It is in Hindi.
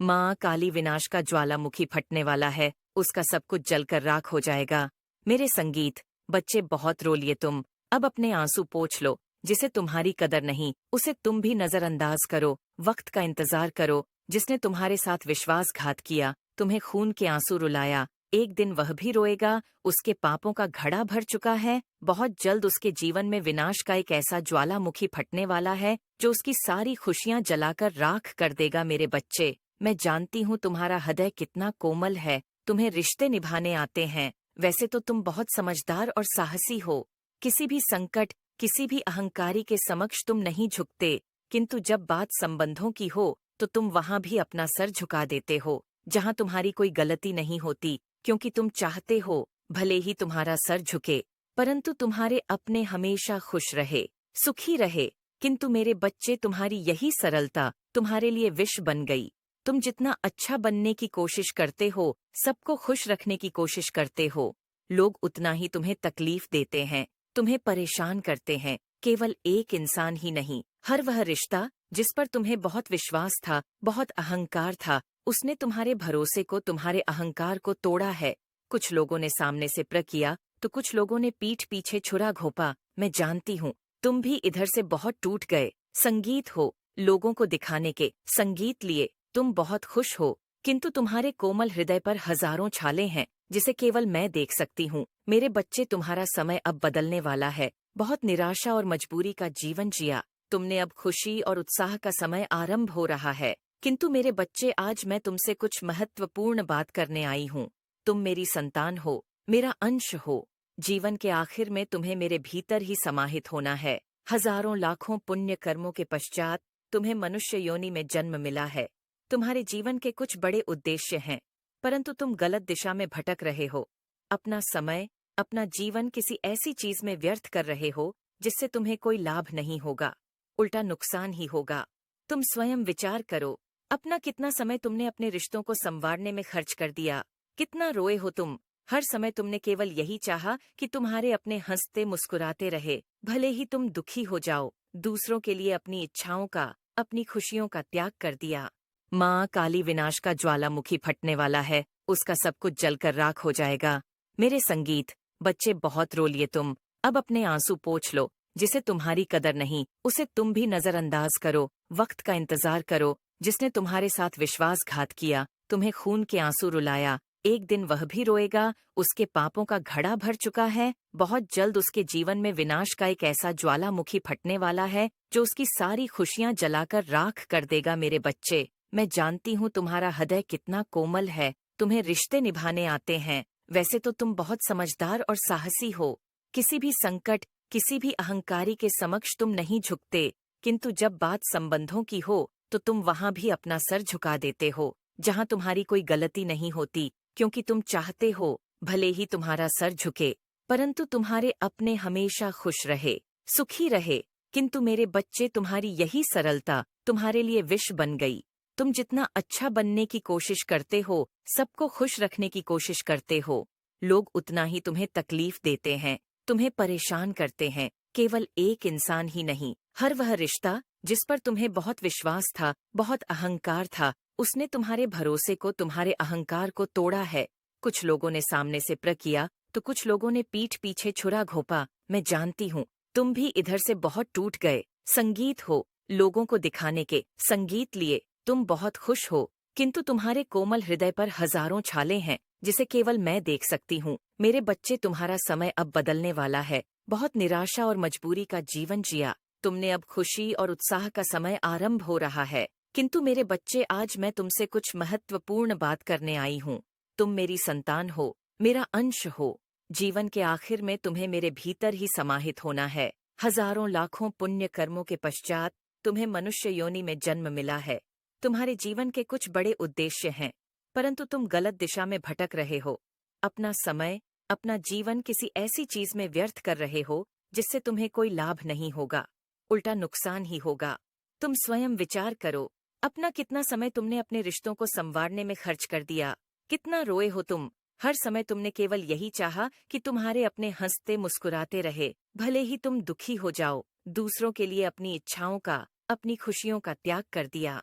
माँ काली विनाश का ज्वालामुखी फटने वाला है, उसका सब कुछ जलकर राख हो जाएगा। मेरे संगीत, बच्चे बहुत रो लिए तुम, अब अपने आंसू पोंछ लो। जिसे तुम्हारी कदर नहीं, उसे तुम भी नजरअंदाज करो। वक्त का इंतजार करो, जिसने तुम्हारे साथ विश्वासघात किया, तुम्हें खून के आंसू रुलाया। एक दिन वह भी रोएगा, उसके पापों का घड़ा भर चुका है। बहुत जल्द उसके जीवन में विनाश का एक ऐसा ज्वालामुखी फटने वाला है, जो उसकी सारी खुशियां जलाकर राख कर देगा। मेरे बच्चे, मैं जानती हूँ तुम्हारा हृदय कितना कोमल है, तुम्हें रिश्ते निभाने आते हैं। वैसे तो तुम बहुत समझदार और साहसी हो। किसी भी संकट, किसी भी अहंकारी के समक्ष तुम नहीं झुकते, किंतु जब बात संबंधों की हो, तो तुम वहां भी अपना सर झुका देते हो, जहां तुम्हारी कोई गलती नहीं होती, क्योंकि तुम चाहते हो भले ही तुम्हारा सर झुके, परंतु तुम्हारे अपने हमेशा खुश रहे, सुखी रहे। किंतु मेरे बच्चे, तुम्हारी यही सरलता तुम्हारे लिए विष बन गई। तुम जितना अच्छा बनने की कोशिश करते हो, सबको खुश रखने की कोशिश करते हो, लोग उतना ही तुम्हें तकलीफ देते हैं, तुम्हें परेशान करते हैं। केवल एक इंसान ही नहीं, हर वह रिश्ता जिस पर तुम्हें बहुत विश्वास था, बहुत अहंकार था, उसने तुम्हारे भरोसे को, तुम्हारे अहंकार को तोड़ा है। कुछ लोगों ने सामने से प्र किया, तो कुछ लोगों ने पीठ पीछे छुरा घोंपा। मैं जानती हूँ तुम भी इधर से बहुत टूट गए। संगीत हो, लोगों को दिखाने के संगीत लिए तुम बहुत खुश हो, किंतु तुम्हारे कोमल हृदय पर हजारों छाले हैं, जिसे केवल मैं देख सकती हूँ। मेरे बच्चे, तुम्हारा समय अब बदलने वाला है। बहुत निराशा और मजबूरी का जीवन जिया तुमने, अब खुशी और उत्साह का समय आरंभ हो रहा है। किंतु मेरे बच्चे, आज मैं तुमसे कुछ महत्वपूर्ण बात करने आई हूँ। तुम मेरी संतान हो, मेरा अंश हो। जीवन के आखिर में तुम्हें मेरे भीतर ही समाहित होना है। हजारों लाखों पुण्य कर्मों के पश्चात तुम्हें मनुष्य योनि में जन्म मिला है। तुम्हारे जीवन के कुछ बड़े उद्देश्य हैं, परंतु तुम गलत दिशा में भटक रहे हो। अपना समय, अपना जीवन किसी ऐसी चीज में व्यर्थ कर रहे हो, जिससे तुम्हें कोई लाभ नहीं होगा, उल्टा नुकसान ही होगा। तुम स्वयं विचार करो, अपना कितना समय तुमने अपने रिश्तों को संवारने में खर्च कर दिया। कितना रोए हो तुम। हर समय तुमने केवल यही चाहा कि तुम्हारे अपने हंसते मुस्कुराते रहे, भले ही तुम दुखी हो जाओ। दूसरों के लिए अपनी इच्छाओं का, अपनी खुशियों का त्याग कर दिया। माँ काली विनाश का ज्वालामुखी फटने वाला है, उसका सब कुछ जलकर राख हो जाएगा। मेरे संगीत, बच्चे बहुत रो लिए तुम, अब अपने आंसू पोंछ लो। जिसे तुम्हारी कदर नहीं, उसे तुम भी नजरअंदाज करो। वक्त का इंतजार करो, जिसने तुम्हारे साथ विश्वासघात किया, तुम्हें खून के आंसू रुलाया। एक दिन वह भी रोएगा, उसके पापों का घड़ा भर चुका है। बहुत जल्द उसके जीवन में विनाश का एक ऐसा ज्वालामुखी फटने वाला है, जो उसकी सारी खुशियां जलाकर राख कर देगा। मेरे बच्चे, मैं जानती हूँ तुम्हारा हृदय कितना कोमल है, तुम्हें रिश्ते निभाने आते हैं। वैसे तो तुम बहुत समझदार और साहसी हो। किसी भी संकट, किसी भी अहंकारी के समक्ष तुम नहीं झुकते, किंतु जब बात संबंधों की हो, तो तुम वहां भी अपना सर झुका देते हो, जहां तुम्हारी कोई गलती नहीं होती, क्योंकि तुम चाहते हो भले ही तुम्हारा सर झुके, परंतु तुम्हारे अपने हमेशा खुश रहे, सुखी रहे। किंतु मेरे बच्चे, तुम्हारी यही सरलता तुम्हारे लिए विष बन गई। तुम जितना अच्छा बनने की कोशिश करते हो, सबको खुश रखने की कोशिश करते हो, लोग उतना ही तुम्हें तकलीफ देते हैं, तुम्हें परेशान करते हैं। केवल एक इंसान ही नहीं, हर वह रिश्ता जिस पर तुम्हें बहुत विश्वास था, बहुत अहंकार था, उसने तुम्हारे भरोसे को, तुम्हारे अहंकार को तोड़ा है। कुछ लोगों ने सामने से प्र किया, तो कुछ लोगों ने पीठ पीछे छुरा घोंपा। मैं जानती हूँ तुम भी इधर से बहुत टूट गए। संगीत हो, लोगों को दिखाने के संगीत लिए तुम बहुत खुश हो, किंतु तुम्हारे कोमल हृदय पर हजारों छाले हैं, जिसे केवल मैं देख सकती हूँ। मेरे बच्चे, तुम्हारा समय अब बदलने वाला है। बहुत निराशा और मजबूरी का जीवन जिया तुमने, अब खुशी और उत्साह का समय आरंभ हो रहा है। किंतु मेरे बच्चे, आज मैं तुमसे कुछ महत्वपूर्ण बात करने आई हूँ। तुम मेरी संतान हो, मेरा अंश हो। जीवन के आखिर में तुम्हें मेरे भीतर ही समाहित होना है। हजारों लाखों पुण्य कर्मों के पश्चात तुम्हें मनुष्य योनि में जन्म मिला है। तुम्हारे जीवन के कुछ बड़े उद्देश्य हैं, परंतु तुम गलत दिशा में भटक रहे हो। अपना समय, अपना जीवन किसी ऐसी चीज में व्यर्थ कर रहे हो, जिससे तुम्हें कोई लाभ नहीं होगा, उल्टा नुकसान ही होगा। तुम स्वयं विचार करो, अपना कितना समय तुमने अपने रिश्तों को संवारने में खर्च कर दिया। कितना रोए हो तुम। हर समय तुमने केवल यही चाहा कि तुम्हारे अपने हंसते मुस्कुराते रहे, भले ही तुम दुखी हो जाओ। दूसरों के लिए अपनी इच्छाओं का, अपनी खुशियों का त्याग कर दिया।